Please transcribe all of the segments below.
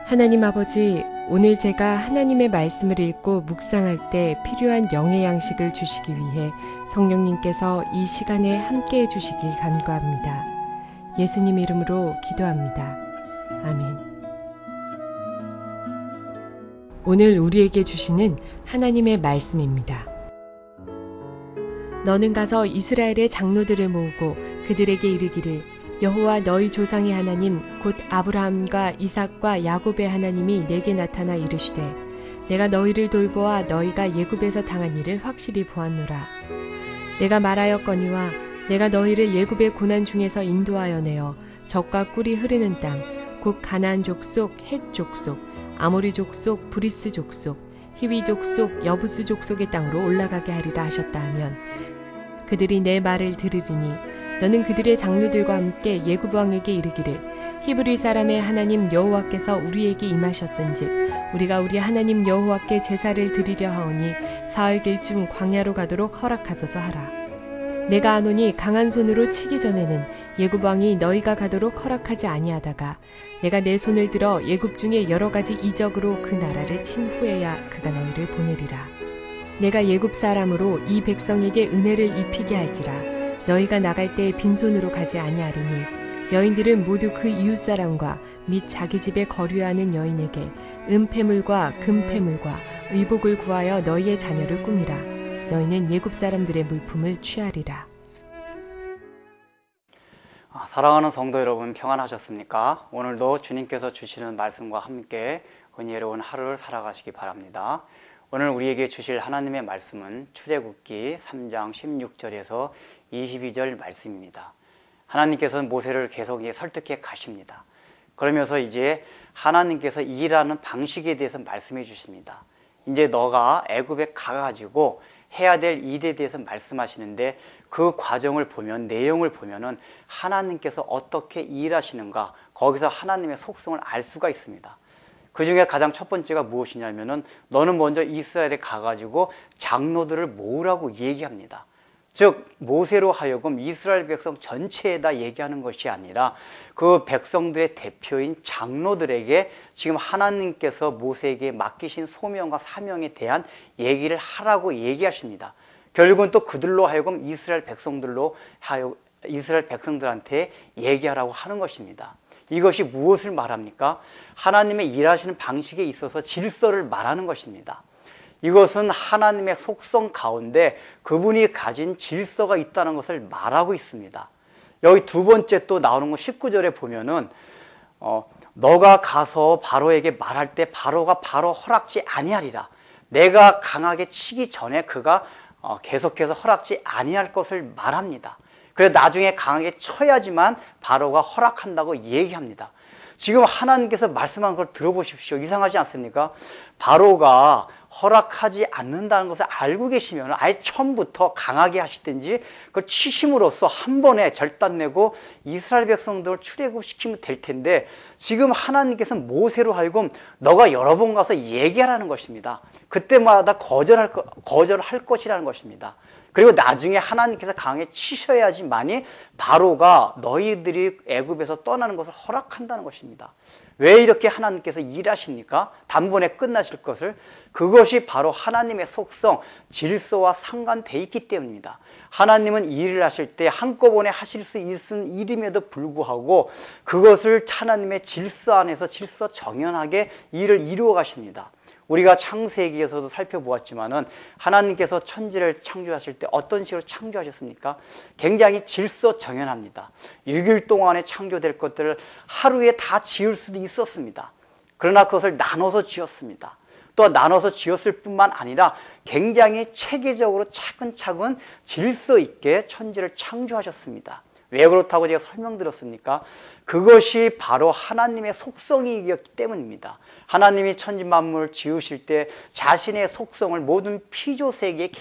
하나님 아버지, 오늘 제가 하나님의 말씀을 읽고 묵상할 때 필요한 영의 양식을 주시기 위해 성령님께서 이 시간에 함께해 주시길 간구합니다. 예수님 이름으로 기도합니다. 아멘. 오늘 우리에게 주시는 하나님의 말씀입니다. 너는 가서 이스라엘의 장로들을 모으고 그들에게 이르기를 여호와 너희 조상의 하나님 곧 아브라함과 이삭과 야곱의 하나님이 내게 나타나 이르시되 내가 너희를 돌보아 너희가 예굽에서 당한 일을 확실히 보았노라. 내가 말하였거니와 내가 너희를 예굽의 고난 중에서 인도하여 내어 젖과 꿀이 흐르는 땅 곧 가나안 족속, 헷 족속, 아모리 족속, 브리스 족속, 히위 족속, 여부스 족속의 땅으로 올라가게 하리라 하셨다 하면 그들이 내 말을 들으리니 너는 그들의 장로들과 함께 예굽 왕에게 이르기를 히브리 사람의 하나님 여호와께서 우리에게 임하셨은즉 우리가 우리 하나님 여호와께 제사를 드리려 하오니 사흘길쯤 광야로 가도록 허락하소서 하라. 내가 아노니 강한 손으로 치기 전에는 예굽 왕이 너희가 가도록 허락하지 아니하다가 내가 내 손을 들어 예굽 중에 여러 가지 이적으로 그 나라를 친 후에야 그가 너희를 보내리라. 내가 예굽 사람으로 이 백성에게 은혜를 입히게 할지라 너희가 나갈 때 빈손으로 가지 아니하리니 여인들은 모두 그 이웃사람과 및 자기 집에 거류하는 여인에게 은폐물과 금폐물과 의복을 구하여 너희의 자녀를 꾸미라. 너희는 예굽 사람들의 물품을 취하리라. 사랑하는 성도 여러분, 평안하셨습니까? 오늘도 주님께서 주시는 말씀과 함께 은혜로운 하루를 살아가시기 바랍니다. 오늘 우리에게 주실 하나님의 말씀은 출애굽기 3장 16절에서 22절 말씀입니다. 하나님께서는 모세를 계속 설득해 가십니다. 그러면서 이제 하나님께서 일하는 방식에 대해서 말씀해 주십니다. 이제 너가 애굽에 가가지고 해야 될 일에 대해서 말씀하시는데 그 과정을 보면, 내용을 보면은 하나님께서 어떻게 일하시는가, 거기서 하나님의 속성을 알 수가 있습니다. 그 중에 가장 첫 번째가 무엇이냐면은 너는 먼저 이스라엘에 가가지고 장로들을 모으라고 얘기합니다. 즉 모세로 하여금 이스라엘 백성 전체에다 얘기하는 것이 아니라 그 백성들의 대표인 장로들에게 지금 하나님께서 모세에게 맡기신 소명과 사명에 대한 얘기를 하라고 얘기하십니다. 결국은 또 그들로 하여금 이스라엘 백성들한테 얘기하라고 하는 것입니다. 이것이 무엇을 말합니까? 하나님의 일하시는 방식에 있어서 질서를 말하는 것입니다. 이것은 하나님의 속성 가운데 그분이 가진 질서가 있다는 것을 말하고 있습니다. 여기 두 번째 또 나오는 거 19절에 보면은 너가 가서 바로에게 말할 때 바로가 바로 허락지 아니하리라. 내가 강하게 치기 전에 그가 계속해서 허락지 아니할 것을 말합니다. 그래서 나중에 강하게 쳐야지만 바로가 허락한다고 얘기합니다. 지금 하나님께서 말씀한 걸 들어보십시오. 이상하지 않습니까? 바로가 허락하지 않는다는 것을 알고 계시면 아예 처음부터 강하게 하시든지 그걸 치심으로써 한 번에 절단내고 이스라엘 백성들을 출애굽시키면 될 텐데 지금 하나님께서는 모세로 하여금 너가 여러 번 가서 얘기하라는 것입니다. 그때마다 거절할 것이라는 것입니다. 그리고 나중에 하나님께서 강하게 치셔야지만이 바로가 너희들이 애굽에서 떠나는 것을 허락한다는 것입니다. 왜 이렇게 하나님께서 일하십니까? 단번에 끝나실 것을. 그것이 바로 하나님의 속성, 질서와 상관되어 있기 때문입니다. 하나님은 일을 하실 때 한꺼번에 하실 수 있는 일임에도 불구하고 그것을 하나님의 질서 안에서 질서 정연하게 일을 이루어 가십니다. 우리가 창세기에서도 살펴보았지만은 하나님께서 천지를 창조하실 때 어떤 식으로 창조하셨습니까? 굉장히 질서 정연합니다. 6일 동안에 창조될 것들을 하루에 다 지을 수도 있었습니다. 그러나 그것을 나눠서 지었습니다. 또 나눠서 지었을 뿐만 아니라 굉장히 체계적으로 차근차근 질서 있게 천지를 창조하셨습니다. 왜 그렇다고 제가 설명드렸습니까? 그것이 바로 하나님의 속성이었기 때문입니다. 하나님이 천지 만물을 지으실 때 자신의 속성을 모든 피조세계에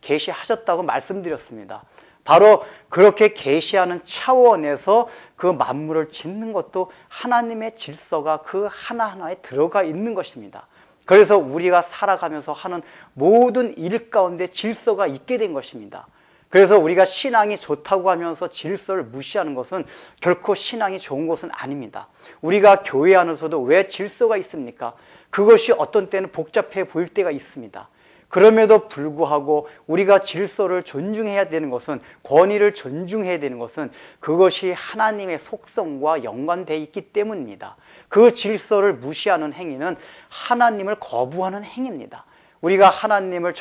계시하셨다고 말씀드렸습니다. 바로 그렇게 계시하는 차원에서 그 만물을 짓는 것도 하나님의 질서가 그 하나하나에 들어가 있는 것입니다. 그래서 우리가 살아가면서 하는 모든 일 가운데 질서가 있게 된 것입니다. 그래서 우리가 신앙이 좋다고 하면서 질서를 무시하는 것은 결코 신앙이 좋은 것은 아닙니다. 우리가 교회 안에서도 왜 질서가 있습니까? 그것이 어떤 때는 복잡해 보일 때가 있습니다. 그럼에도 불구하고 우리가 질서를 존중해야 되는 것은, 권위를 존중해야 되는 것은 그것이 하나님의 속성과 연관되어 있기 때문입니다. 그 질서를 무시하는 행위는 하나님을 거부하는 행위입니다. 우리가 하나님을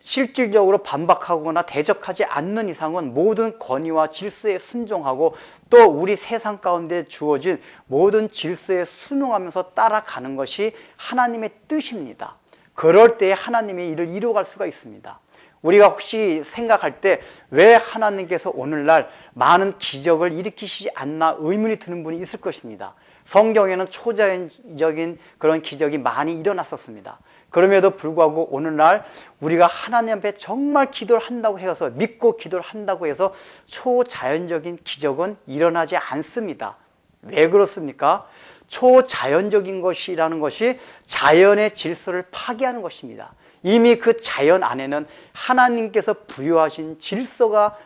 실질적으로 반박하거나 대적하지 않는 이상은 모든 권위와 질서에 순종하고 또 우리 세상 가운데 주어진 모든 질서에 순응하면서 따라가는 것이 하나님의 뜻입니다. 그럴 때 하나님의 일을 이루어갈 수가 있습니다. 우리가 혹시 생각할 때 왜 하나님께서 오늘날 많은 기적을 일으키시지 않나 의문이 드는 분이 있을 것입니다. 성경에는 초자연적인 그런 기적이 많이 일어났었습니다. 그럼에도 불구하고 오늘날 우리가 하나님 앞에 정말 기도를 한다고 해서, 믿고 기도를 한다고 해서 초자연적인 기적은 일어나지 않습니다. 왜 그렇습니까? 초자연적인 것이라는 것이 자연의 질서를 파괴하는 것입니다. 이미 그 자연 안에는 하나님께서 부여하신 질서가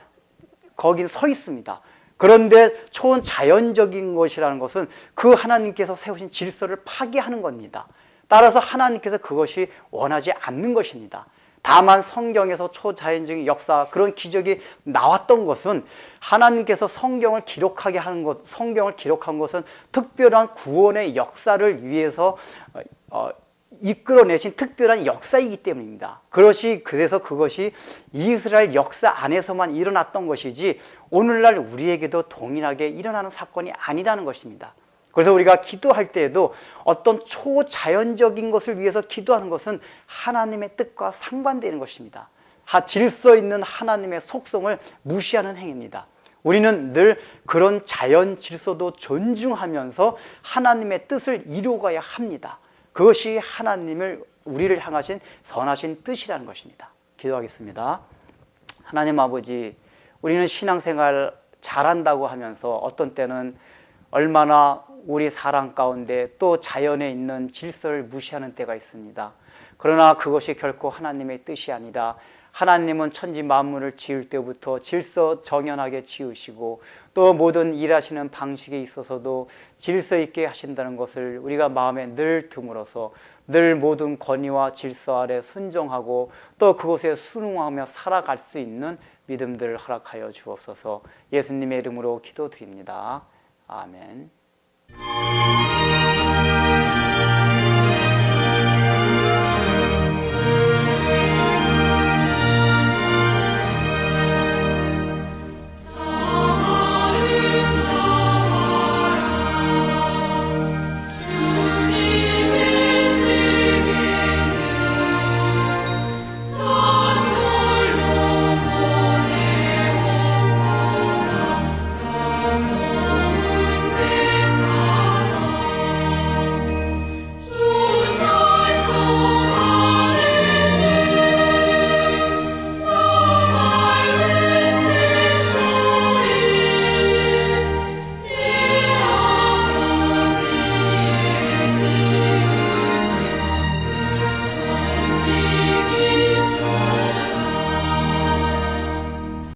거긴 서 있습니다. 그런데 초자연적인 것이라는 것은 그 하나님께서 세우신 질서를 파괴하는 겁니다. 따라서 하나님께서 그것이 원하지 않는 것입니다. 다만 성경에서 초자연적인 역사, 그런 기적이 나왔던 것은 하나님께서 성경을 기록한 것은 특별한 구원의 역사를 위해서 이끌어내신 특별한 역사이기 때문입니다. 그래서 그것이 이스라엘 역사 안에서만 일어났던 것이지 오늘날 우리에게도 동일하게 일어나는 사건이 아니라는 것입니다. 그래서 우리가 기도할 때에도 어떤 초자연적인 것을 위해서 기도하는 것은 하나님의 뜻과 상반되는 것입니다. 질서 있는 하나님의 속성을 무시하는 행위입니다. 우리는 늘 그런 자연 질서도 존중하면서 하나님의 뜻을 이루어가야 합니다. 그것이 하나님을 우리를 향하신 선하신 뜻이라는 것입니다. 기도하겠습니다. 하나님 아버지, 우리는 신앙생활 잘한다고 하면서 어떤 때는 얼마나 우리 사랑 가운데 또 자연에 있는 질서를 무시하는 때가 있습니다. 그러나 그것이 결코 하나님의 뜻이 아니라 하나님은 천지 만물을 지을 때부터 질서 정연하게 지으시고 또 모든 일하시는 방식에 있어서도 질서 있게 하신다는 것을 우리가 마음에 늘 듬으로써 늘 모든 권위와 질서 아래 순종하고 또 그곳에 순응하며 살아갈 수 있는 믿음들을 허락하여 주옵소서. 예수님의 이름으로 기도드립니다. 아멘.